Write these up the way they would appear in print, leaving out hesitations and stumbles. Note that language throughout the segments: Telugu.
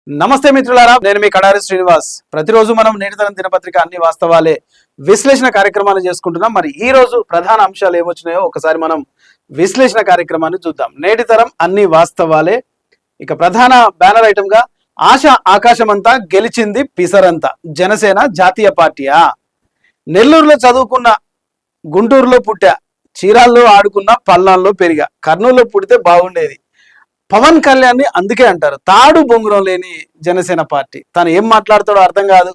నమస్తే మిత్రులారా, నేను మీ కడారి శ్రీనివాస్. ప్రతిరోజు మనం నేటితరం దినపత్రిక అన్ని వాస్తవాలే విశ్లేషణ కార్యక్రమాన్ని చేసుకుంటున్నాం. మరి ఈ రోజు ప్రధాన అంశాలు ఏమొచ్చినాయో ఒకసారి మనం విశ్లేషణ కార్యక్రమాన్ని చూద్దాం. నేటితరం అన్ని వాస్తవాలే. ఇక ప్రధాన బ్యానర్ ఐటమ్ గా ఆశ ఆకాశమంతా గెలిచింది పిసరంతా, జనసేన జాతీయ పార్టీయా? నెల్లూరులో చదువుకున్న, గుంటూరులో పుట్టా, చీరాల్లో ఆడుకున్న, పల్నాల్లో పెరిగా, కర్నూలులో పుడితే బాగుండేది. పవన్ కళ్యాణ్ ని అందుకే అంటారు తాడు బొంగురం లేని జనసేన పార్టీ. తను ఏం మాట్లాడతాడో అర్థం కాదు.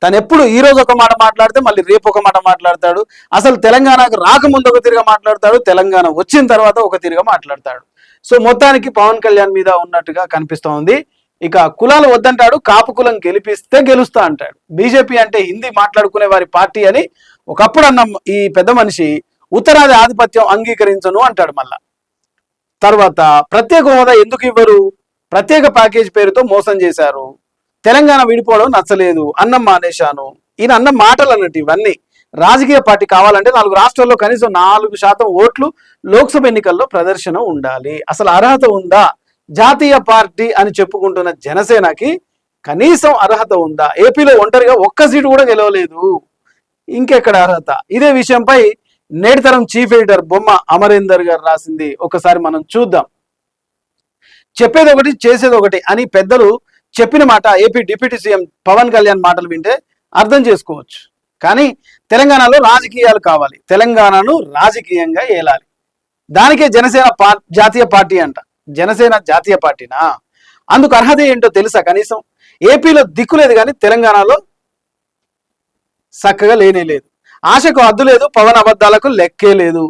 తను ఎప్పుడు ఈ రోజు ఒక మాట మాట్లాడితే మళ్ళీ రేపు ఒక మాట మాట్లాడతాడు. అసలు తెలంగాణకు రాకముందు ఒక తీరుగా మాట్లాడతాడు, తెలంగాణ వచ్చిన తర్వాత ఒక తీరుగా మాట్లాడతాడు. సో మొత్తానికి పవన్ కళ్యాణ్ మీద ఉన్నట్టుగా కనిపిస్తోంది. ఇక కులాలు వద్దంటాడు, కాపు కులం గెలిపిస్తే గెలుస్తా అంటాడు. బీజేపీ అంటే హిందీ మాట్లాడుకునే వారి పార్టీ అని ఒకప్పుడు అన్న ఈ పెద్ద మనిషి ఉత్తరాది ఆధిపత్యం అంగీకరించను అంటాడు. మళ్ళా తర్వాత ప్రత్యేక హోదా ఎందుకు ఇవ్వరు, ప్రత్యేక ప్యాకేజ్ పేరుతో మోసం చేశారు, తెలంగాణ విడిపోవడం నచ్చలేదు, అన్నం మానేశాను. ఈయన అన్న మాటలు అన్నట్టు ఇవన్నీ. రాజకీయ పార్టీ కావాలంటే 4 రాష్ట్రాల్లో కనీసం 4% ఓట్లు లోక్సభ ఎన్నికల్లో ప్రదర్శన ఉండాలి. అసలు అర్హత ఉందా? జాతీయ పార్టీ అని చెప్పుకుంటున్న జనసేనకి కనీసం అర్హత ఉందా? ఏపీలో ఒంటరిగా ఒక్క సీటు కూడా గెలవలేదు, ఇంకెక్కడ అర్హత? ఇదే విషయంపై నేటితరం చీఫ్ ఎడిటర్ బొమ్మ అమరేందర్ గారు రాసింది ఒకసారి మనం చూద్దాం. చెప్పేది ఒకటి చేసేది ఒకటి అని పెద్దలు చెప్పిన మాట AP deputy CM Pawan Kalyan మాటలు వింటే అర్థం చేసుకోవచ్చు. కానీ తెలంగాణలో రాజకీయాలు కావాలి, తెలంగాణను రాజకీయంగా ఏలాలి. దానికే జనసేన జాతీయ పార్టీ అంట. జనసేన జాతీయ పార్టీనా? అందుకు అర్హత ఏంటో తెలుసా? కనీసం ఏపీలో దిక్కులేదు, కానీ తెలంగాణలో చక్కగా లేనే లేదు. ఆశకు అద్దు లేదు, పవన్ అబద్ధాలకు లెక్కే లేదు.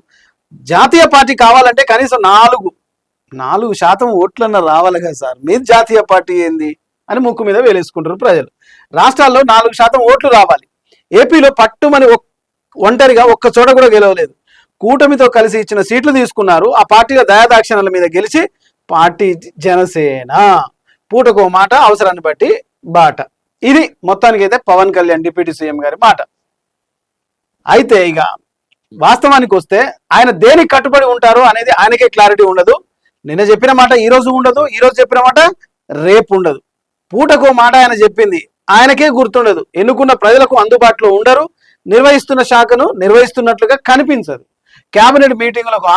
జాతీయ పార్టీ కావాలంటే కనీసం 4% ఓట్లన్నా రావాలి కదా సార్. మీరు జాతీయ పార్టీ ఏంది అని ముక్కు మీద వేలేసుకుంటారు ప్రజలు. రాష్ట్రాల్లో 4% ఓట్లు రావాలి. ఏపీలో పట్టుమని ఒంటరిగా ఒక్క చోట కూడా గెలవలేదు. కూటమితో కలిసి ఇచ్చిన సీట్లు తీసుకున్నారు. ఆ పార్టీల దయాదాక్షిణ్యాల మీద గెలిచి పార్టీ జనసేన. పూటకో మాట, అవసరాన్ని బట్టి బాట. ఇది మొత్తానికైతే పవన్ కళ్యాణ్ డిప్యూటీ సీఎం గారి మాట. అయితే ఇక వాస్తవానికి వస్తే ఆయన దేనికి కట్టుబడి ఉంటారో అనేది ఆయనకే క్లారిటీ ఉండదు. నిన్న చెప్పిన మాట ఈ రోజు ఉండదు, ఈ రోజు చెప్పిన మాట రేపు ఉండదు. పూటకో మాట ఆయన చెప్పింది ఆయనకే గుర్తుండదు. ఎన్నుకున్న ప్రజలకు అందుబాటులో ఉండరు, నిర్వహిస్తున్న శాఖను నిర్వహిస్తున్నట్లుగా కనిపించదు. కేబినెట్ మీటింగులకు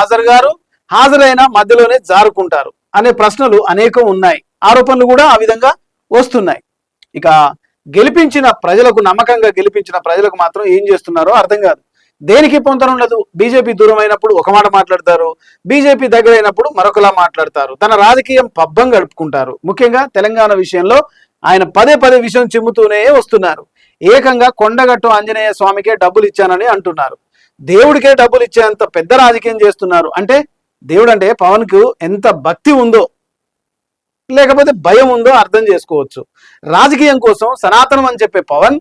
హాజరైన మధ్యలోనే జారుకుంటారు అనే ప్రశ్నలు అనేకం ఉన్నాయి. ఆరోపణలు కూడా ఆ విధంగా వస్తున్నాయి. ఇక గెలిపించిన ప్రజలకు, నమ్మకంగా గెలిపించిన ప్రజలకు మాత్రం ఏం చేస్తున్నారో అర్థం కాదు. దేనికి పొంతన ఉండదు. బీజేపీ దూరం అయినప్పుడు ఒక మాట మాట్లాడతారు, బీజేపీ దగ్గర అయినప్పుడు మరొకలా మాట్లాడతారు. తన రాజకీయం పబ్బం గడుపుకుంటారు. ముఖ్యంగా తెలంగాణ విషయంలో ఆయన పదే విషయం చిమ్ముతూనే వస్తున్నారు. ఏకంగా కొండగట్టు ఆంజనేయ స్వామికే డబ్బులు ఇచ్చానని అంటున్నారు. దేవుడికే డబ్బులు ఇచ్చేంత పెద్ద రాజకీయం చేస్తున్నారు. అంటే దేవుడు అంటే పవన్ కు ఎంత భక్తి ఉందో లేకపోతే భయం ఉందో అర్థం చేసుకోవచ్చు. రాజకీయం కోసం సనాతనం అని చెప్పే పవన్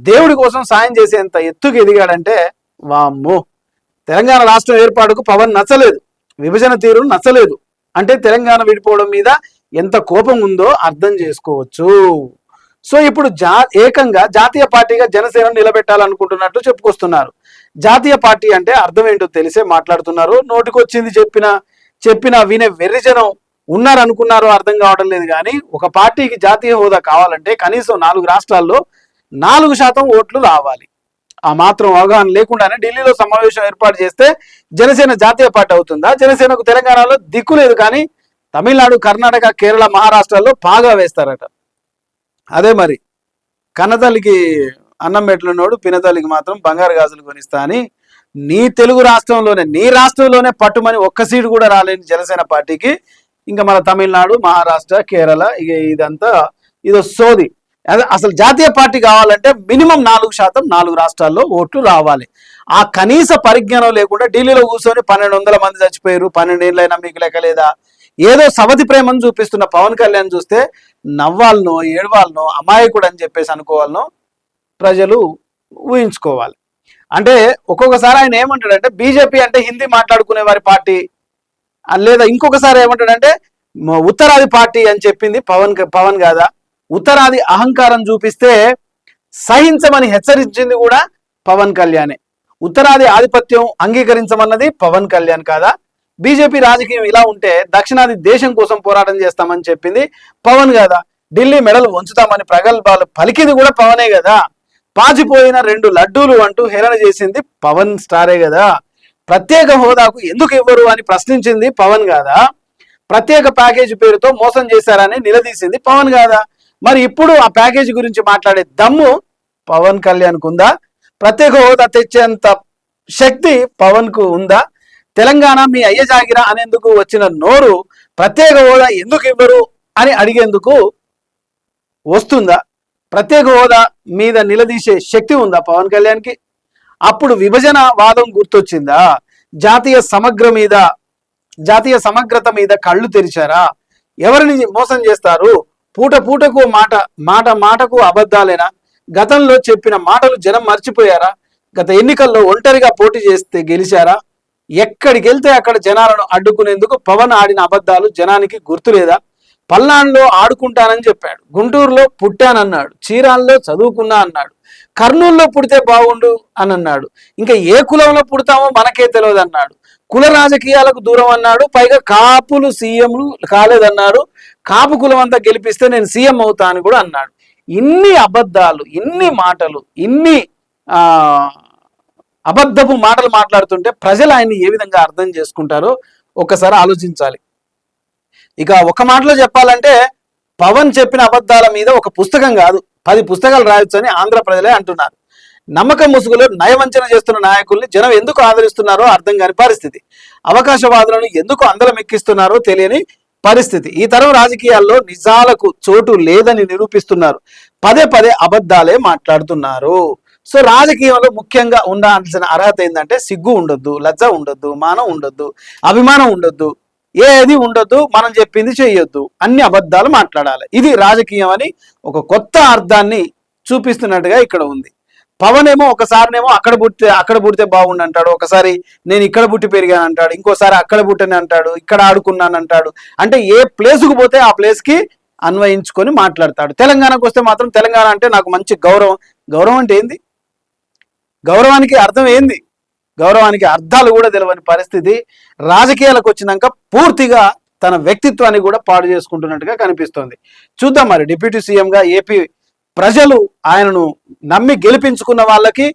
దేవుడి కోసం సాయం చేసేంత ఎత్తుకు ఎదిగాడంటే వామ్మో. తెలంగాణ రాష్ట్రం ఏర్పాటుకు పవన్ నచ్చలేదు, విభజన తీరు నచ్చలేదు. అంటే తెలంగాణ విడిపోవడం మీద ఎంత కోపం ఉందో అర్థం చేసుకోవచ్చు. సో ఇప్పుడు ఏకంగా జాతీయ పార్టీగా జనసేన నిలబెట్టాలనుకుంటున్నట్టు చెప్పుకొస్తున్నారు. జాతీయ పార్టీ అంటే అర్థం ఏంటో తెలిసే మాట్లాడుతున్నారు. నోటికొచ్చింది చెప్పిన వినే వెర్రిజనం ఉన్నారనుకున్నారో అర్థం కావడం లేదు. కానీ ఒక పార్టీకి జాతీయ హోదా కావాలంటే కనీసం 4 రాష్ట్రాల్లో 4% ఓట్లు రావాలి. ఆ మాత్రం అవగాహన లేకుండానే ఢిల్లీలో సమావేశం ఏర్పాటు చేస్తే జనసేన జాతీయ పార్టీ అవుతుందా? జనసేనకు తెలంగాణలో దిక్కు లేదు, కానీ తమిళనాడు, కర్ణాటక, కేరళ, మహారాష్ట్రాల్లో పాగా వేస్తారట. అదే మరి కన్నతల్లికి అన్నం పెట్టినోడు పినతల్లికి మాత్రం బంగారు గాజులు కొనిస్తా అని నీ తెలుగు రాష్ట్రంలోనే, నీ రాష్ట్రంలోనే పట్టుమని ఒక్క సీటు కూడా రాలేని జనసేన పార్టీకి ఇంకా మన తమిళనాడు, మహారాష్ట్ర, కేరళ ఇదంతా ఇదో సోది. అసలు జాతీయ పార్టీ కావాలంటే మినిమం 4% 4 రాష్ట్రాల్లో ఓట్లు రావాలి. ఆ కనీస పరిజ్ఞానం లేకుండా ఢిల్లీలో కూర్చొని 1200 మంది చచ్చిపోయారు, 12 ఏళ్ళైనా మీకు లెక్కలేదా, ఏదో సవతి ప్రేమను చూపిస్తున్న పవన్ కళ్యాణ్ చూస్తే నవ్వాలనో ఏడవాలనో అమాయకుడు అని చెప్పేసి అనుకోవాలనో ప్రజలు ఊహించుకోవాలి. అంటే ఒక్కొక్కసారి ఆయన ఏమంటాడంటే బీజేపీ అంటే హిందీ మాట్లాడుకునే వారి పార్టీ, లేదా ఇంకొకసారి ఏమంటాడంటే ఉత్తరాది పార్టీ అని చెప్పింది పవన్ కాదా? ఉత్తరాది అహంకారం చూపిస్తే సహించమని హెచ్చరించింది కూడా పవన్ కళ్యాణే. ఉత్తరాది ఆధిపత్యం అంగీకరించమన్నది పవన్ కళ్యాణ్ కాదా? బీజేపీ రాజకీయం ఇలా ఉంటే దక్షిణాది దేశం కోసం పోరాటం చేస్తామని చెప్పింది పవన్ కాదా? ఢిల్లీ మెడలు వంచుతామని ప్రగల్భాలు పలికింది కూడా పవనే కదా. పాచిపోయిన 2 లడ్డూలు అంటూ హేళన చేసింది పవన్ స్టారే కదా. ప్రత్యేక హోదాకు ఎందుకు ఇవ్వరు అని ప్రశ్నించింది పవన్ కాదా. ప్రత్యేక ప్యాకేజీ పేరుతో మోసం చేశారని నిలదీసింది పవన్ కాదా. మరి ఇప్పుడు ఆ ప్యాకేజీ గురించి మాట్లాడే దమ్ము పవన్ కళ్యాణ్కు ఉందా? ప్రత్యేక హోదా తెచ్చేంత శక్తి పవన్ కు ఉందా? తెలంగాణ మీ అయ్య జాగిరా అనేందుకు వచ్చిన నోరు ప్రత్యేక హోదా ఎందుకు ఇవ్వరు అని అడిగేందుకు వస్తుందా? ప్రత్యేక హోదా మీద నిలదీసే శక్తి ఉందా పవన్ కళ్యాణ్కి? అప్పుడు విభజన వాదం గుర్తొచ్చిందా? జాతీయ సమగ్రత మీద కళ్ళు తెరిచారా? ఎవరిని మోసం చేస్తారు? పూట పూటకు మాటకు అబద్ధాలేనా? గతంలో చెప్పిన మాటలు జనం మర్చిపోయారా? గత ఎన్నికల్లో ఒంటరిగా పోటీ చేస్తే గెలిచారా? ఎక్కడికి వెళ్తే అక్కడ జనాలను అడ్డుకునేందుకు పవన్ ఆడిన అబద్ధాలు జనానికి గుర్తులేదా? పల్నాడులో ఆడుకుంటానని చెప్పాడు, గుంటూరులో పుట్టానన్నాడు, చీరాల్లో చదువుకున్నా అన్నాడు, కర్నూలులో పుడితే బాగుండు అని అన్నాడు, ఇంకా ఏ కులంలో పుడతామో మనకే తెలియదు అన్నాడు, కుల రాజకీయాలకు దూరం అన్నాడు, పైగా కాపులు సీఎంలు కాలేదన్నాడు, కాపు కులం అంతా గెలిపిస్తే నేను సీఎం అవుతా అని కూడా అన్నాడు. ఇన్ని అబద్ధాలు, ఇన్ని మాటలు, ఇన్ని అబద్ధపు మాటలు మాట్లాడుతుంటే ప్రజలు ఆయన్ని ఏ విధంగా అర్థం చేసుకుంటారో ఒక్కసారి ఆలోచించాలి. ఇక ఒక మాటలో చెప్పాలంటే పవన్ చెప్పిన అబద్ధాల మీద ఒక పుస్తకం కాదు 10 పుస్తకాలు రాయొచ్చు అని ఆంధ్ర ప్రజలే అంటున్నారు. నమ్మకం ముసుగులో నయవంచన చేస్తున్న నాయకుల్ని జనం ఎందుకు ఆదరిస్తున్నారో అర్థం కాని పరిస్థితి. అవకాశవాదులను ఎందుకు అందలం ఎక్కిస్తున్నారో తెలియని పరిస్థితి. ఈ తరం రాజకీయాల్లో నిజాలకు చోటు లేదని నిరూపిస్తున్నారు. పదే అబద్ధాలే మాట్లాడుతున్నారు. సో రాజకీయంలో ముఖ్యంగా ఉండాల్సిన అర్హత ఏంటంటే సిగ్గు ఉండొద్దు, లజ్జ ఉండొద్దు, మానం ఉండొద్దు, అభిమానం ఉండొద్దు, ఏది ఉండొద్దు, మనం చెప్పింది చేయొద్దు, అన్ని అబద్ధాలు మాట్లాడాలి. ఇది రాజకీయం అని ఒక కొత్త అర్థాన్ని చూపిస్తున్నట్టుగా ఇక్కడ ఉంది. పవన్ ఏమో ఒకసారినేమో అక్కడ పుడితే బాగుండు అంటాడు, ఒకసారి నేను ఇక్కడ పుట్టి పెరిగాను అంటాడు, ఇంకోసారి అక్కడ పుట్టని అంటాడు, ఇక్కడ ఆడుకున్నాను అంటాడు. అంటే ఏ ప్లేస్కు పోతే ఆ ప్లేస్కి అన్వయించుకొని మాట్లాడతాడు. తెలంగాణకు వస్తే మాత్రం తెలంగాణ అంటే నాకు మంచి గౌరవం. గౌరవం అంటే ఏంది? గౌరవానికి అర్థం ఏంది? గౌరవానికి అర్థాలు కూడా తెలియని పరిస్థితి. రాజకీయాలకు వచ్చినాక పూర్తిగా తన వ్యక్తిత్వాన్ని కూడా పాడు చేసుకుంటున్నట్టుగా కనిపిస్తోంది. చూద్దాం మరి డిప్యూటీ సీఎంగా ఏపీ ప్రజలు ఆయనను నమ్మి గెలిపించుకున్న వాళ్ళకి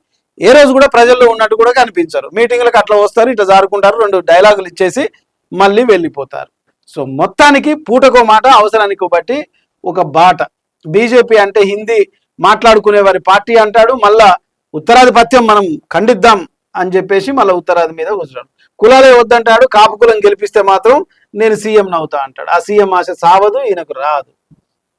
ఏ రోజు కూడా ప్రజల్లో ఉన్నట్టు కూడా కనిపించారు. మీటింగ్లకు అట్లా వస్తారు, ఇట్లా జారుకుంటారు, 2 డైలాగులు ఇచ్చేసి మళ్ళీ వెళ్ళిపోతారు. సో మొత్తానికి పూటకో మాట, అవసరానికి బట్టి ఒక బాట. బీజేపీ అంటే హిందీ మాట్లాడుకునే వారి పార్టీ అంటాడు, మళ్ళా ఉత్తరాధిపత్యం మనం ఖండిద్దాం అని చెప్పేసి మళ్ళీ ఉత్తరాది మీద కూర్చున్నాడు. కులాలే వద్దంటాడు, కాపు కులం గెలిపిస్తే మాత్రం నేను సీఎం అవుతా అంటాడు. ఆ సీఎం ఆశ సావదు, ఈయనకు రాదు.